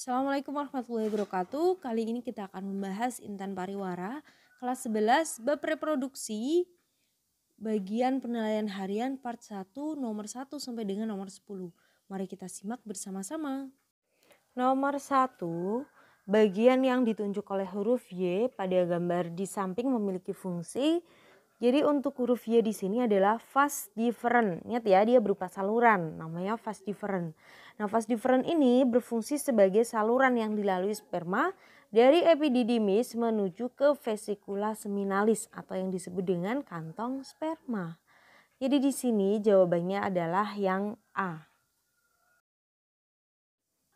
Assalamualaikum warahmatullahi wabarakatuh. Kali ini kita akan membahas Intan Pariwara kelas 11 bab reproduksi bagian penilaian harian part 1 nomor 1 sampai dengan nomor 10. Mari kita simak bersama-sama. Nomor 1, bagian yang ditunjuk oleh huruf Y pada gambar di samping memiliki fungsi. Jadi untuk huruf Y di sini adalah fast different. Ingat ya, dia berupa saluran, namanya fast different. Nah, fast different ini berfungsi sebagai saluran yang dilalui sperma dari epididymis menuju ke vesikula seminalis atau yang disebut dengan kantong sperma. Jadi di sini jawabannya adalah yang A.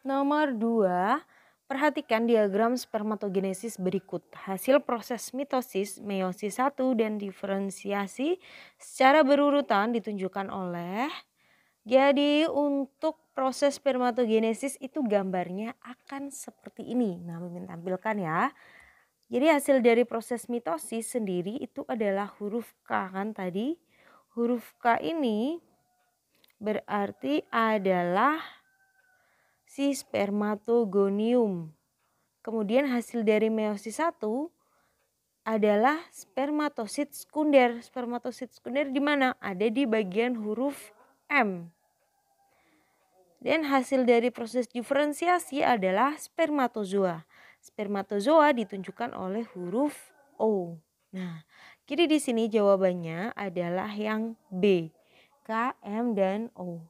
Nomor 2, perhatikan diagram spermatogenesis berikut. Hasil proses mitosis, meiosis 1 dan diferensiasi secara berurutan ditunjukkan oleh. Jadi untuk proses spermatogenesis itu gambarnya akan seperti ini. Nah, Mimin tampilkan ya. Jadi hasil dari proses mitosis sendiri itu adalah huruf K kan tadi. Huruf K ini berarti adalah si spermatogonium. Kemudian hasil dari meiosis 1 adalah spermatosit sekunder. Spermatosit sekunder di mana? Ada di bagian huruf M. Dan hasil dari proses diferensiasi adalah spermatozoa. Spermatozoa ditunjukkan oleh huruf O. Nah, jadi di sini jawabannya adalah yang B. K, M, dan O.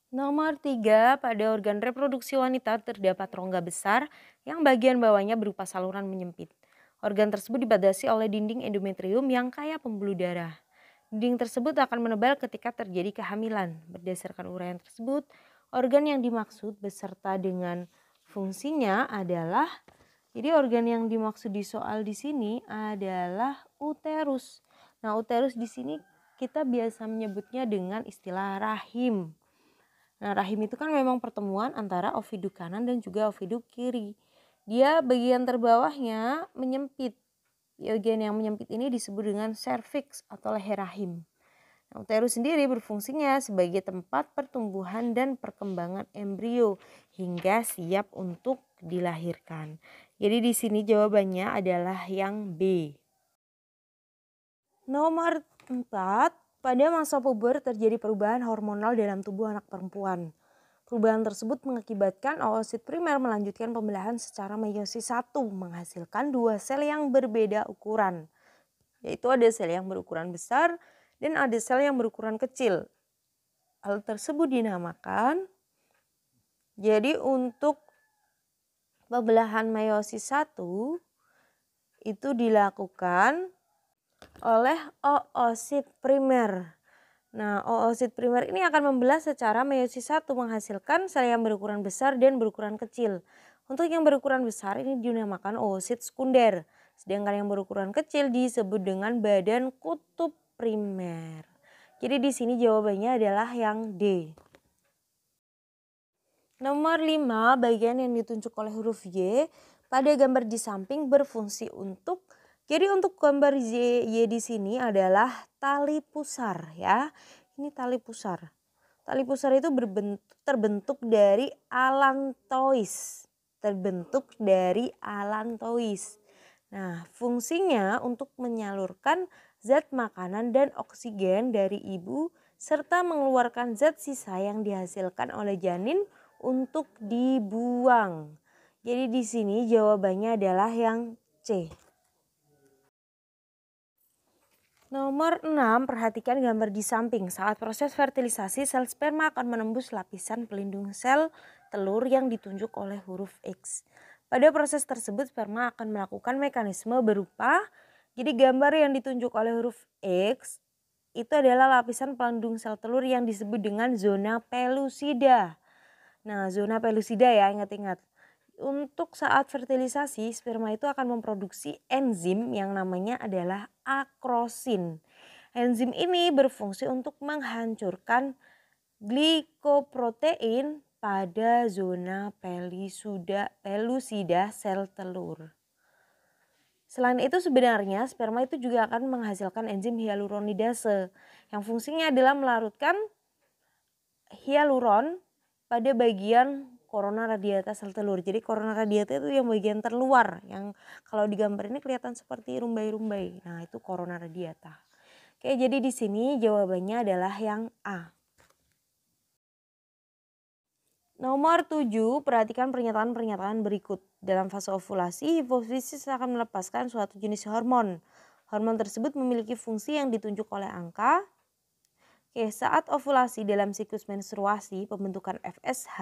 Nomor 3, pada organ reproduksi wanita terdapat rongga besar yang bagian bawahnya berupa saluran menyempit. Organ tersebut dibatasi oleh dinding endometrium yang kaya pembuluh darah. Dinding tersebut akan menebal ketika terjadi kehamilan. Berdasarkan uraian tersebut, organ yang dimaksud beserta dengan fungsinya adalah, jadi organ yang dimaksud di soal di sini adalah uterus. Nah, uterus di sini kita biasa menyebutnya dengan istilah rahim. Nah, rahim itu kan memang pertemuan antara oviduk kanan dan juga oviduk kiri. Dia bagian terbawahnya menyempit. Bagian yang menyempit ini disebut dengan serviks atau leher rahim. Nah, uterus sendiri berfungsinya sebagai tempat pertumbuhan dan perkembangan embrio hingga siap untuk dilahirkan. Jadi di sini jawabannya adalah yang B. Nomor 4, pada masa puber terjadi perubahan hormonal dalam tubuh anak perempuan. Perubahan tersebut mengakibatkan oosit primer melanjutkan pembelahan secara meiosis 1 menghasilkan dua sel yang berbeda ukuran. Yaitu ada sel yang berukuran besar dan ada sel yang berukuran kecil. Hal tersebut dinamakan, jadi untuk pembelahan meiosis 1 itu dilakukan oleh oosit primer. Nah, oosit primer ini akan membelah secara meiosis 1 menghasilkan sel yang berukuran besar dan berukuran kecil. Untuk yang berukuran besar ini dinamakan oosit sekunder. Sedangkan yang berukuran kecil disebut dengan badan kutub primer. Jadi di sini jawabannya adalah yang D. Nomor 5, bagian yang ditunjuk oleh huruf Y pada gambar di samping berfungsi untuk, jadi untuk gambar Y di sini adalah tali pusar ya. Ini tali pusar. Tali pusar itu terbentuk dari alantois. Nah, fungsinya untuk menyalurkan zat makanan dan oksigen dari ibu serta mengeluarkan zat sisa yang dihasilkan oleh janin untuk dibuang. Jadi di sini jawabannya adalah yang C. Nomor 6, perhatikan gambar di samping. Saat proses fertilisasi, sel sperma akan menembus lapisan pelindung sel telur yang ditunjuk oleh huruf X. Pada proses tersebut, sperma akan melakukan mekanisme berupa, jadi gambar yang ditunjuk oleh huruf X itu adalah lapisan pelindung sel telur yang disebut dengan zona pelusida. Nah, zona pelusida ya, ingat-ingat. Untuk saat fertilisasi, sperma itu akan memproduksi enzim yang namanya adalah akrosin. Enzim ini berfungsi untuk menghancurkan glikoprotein pada zona pelusida sel telur. Selain itu sebenarnya sperma itu juga akan menghasilkan enzim hyaluronidase yang fungsinya adalah melarutkan hyaluron pada bagian corona radiata sel telur. Jadi corona radiata itu yang bagian terluar, yang kalau digambar ini kelihatan seperti rumbai-rumbai. Nah, itu corona radiata. Oke, jadi di sini jawabannya adalah yang A. Nomor 7, perhatikan pernyataan-pernyataan berikut. Dalam fase ovulasi, hipofisis akan melepaskan suatu jenis hormon. Hormon tersebut memiliki fungsi yang ditunjuk oleh angka. Oke, saat ovulasi dalam siklus menstruasi, pembentukan FSH,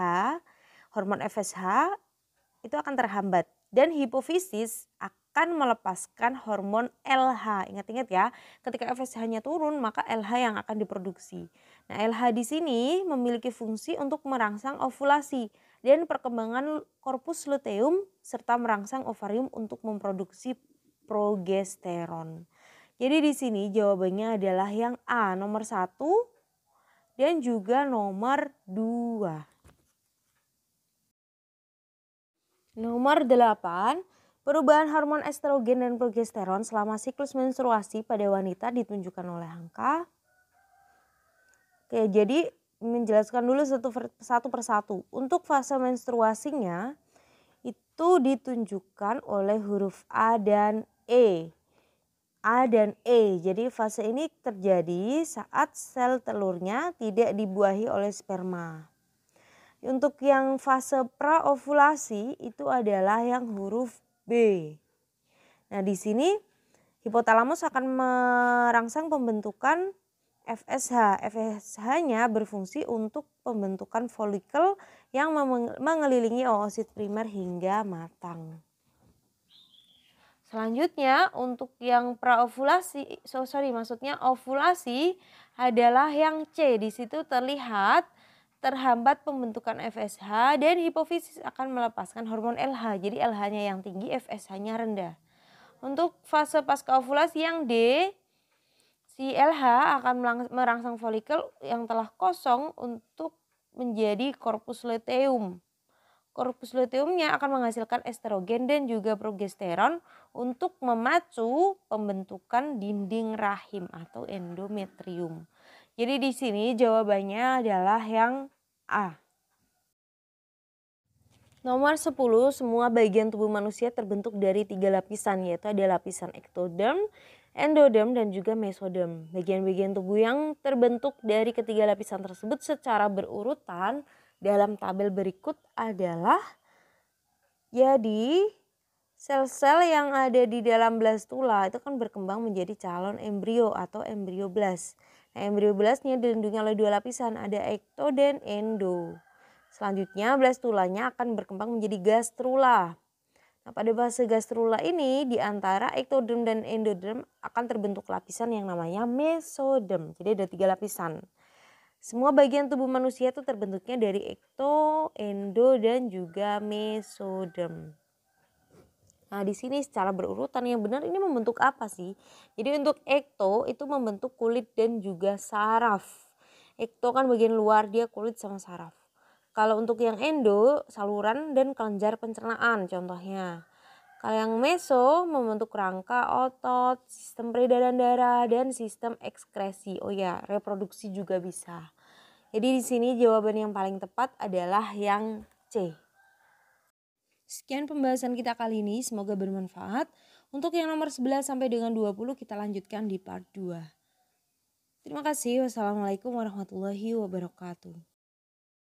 hormon FSH itu akan terhambat. Dan hipofisis akan melepaskan hormon LH. Ingat-ingat ya, ketika FSH-nya turun, maka LH yang akan diproduksi. Nah, LH di sini memiliki fungsi untuk merangsang ovulasi dan perkembangan korpus luteum serta merangsang ovarium untuk memproduksi progesteron. Jadi di sini jawabannya adalah yang A, nomor 1 dan juga nomor 2. Nomor 8, perubahan hormon estrogen dan progesteron selama siklus menstruasi pada wanita ditunjukkan oleh angka. Oke, jadi menjelaskan dulu satu persatu. Untuk fase menstruasinya itu ditunjukkan oleh huruf A dan E. A dan E. Jadi fase ini terjadi saat sel telurnya tidak dibuahi oleh sperma. Untuk yang fase praovulasi itu adalah yang huruf B. Nah, di sini hipotalamus akan merangsang pembentukan FSH. FSH-nya berfungsi untuk pembentukan folikel yang mengelilingi oosit primer hingga matang. Selanjutnya untuk yang praovulasi, maksudnya ovulasi adalah yang C. Di situ terlihat terhambat pembentukan FSH dan hipofisis akan melepaskan hormon LH. Jadi LH-nya yang tinggi, FSH-nya rendah. Untuk fase pasca ovulasi yang D, si LH akan merangsang folikel yang telah kosong untuk menjadi korpus luteum. Korpus luteumnya akan menghasilkan estrogen dan juga progesteron untuk memacu pembentukan dinding rahim atau endometrium. Jadi di sini jawabannya adalah yang A. Nomor 10, semua bagian tubuh manusia terbentuk dari 3 lapisan, yaitu ada lapisan ektoderm, endoderm, dan juga mesoderm. Bagian-bagian tubuh yang terbentuk dari ketiga lapisan tersebut secara berurutan dalam tabel berikut adalah jadi sel-sel yang ada di dalam blastula itu kan berkembang menjadi calon embrio atau embrioblast. Nah, embrioblastnya dilindungi oleh 2 lapisan, ada ekto dan endo. Selanjutnya blastulanya akan berkembang menjadi gastrula. Nah, pada fase gastrula ini di antara ektoderm dan endoderm akan terbentuk lapisan yang namanya mesoderm. Jadi ada 3 lapisan. Semua bagian tubuh manusia itu terbentuknya dari ekto, endo, dan juga mesoderm. Nah, di sini secara berurutan yang benar ini membentuk apa sih? Jadi untuk ekto itu membentuk kulit dan juga saraf. Ekto kan bagian luar, dia kulit sama saraf. Kalau untuk yang endo, saluran dan kelenjar pencernaan contohnya. Kalau yang meso membentuk rangka otot, sistem peredaran darah, dan sistem ekskresi. Oh ya, reproduksi juga bisa. Jadi di sini jawaban yang paling tepat adalah yang C. Sekian pembahasan kita kali ini, semoga bermanfaat. Untuk yang nomor 11 sampai dengan 20 kita lanjutkan di part 2. Terima kasih. Wassalamualaikum warahmatullahi wabarakatuh.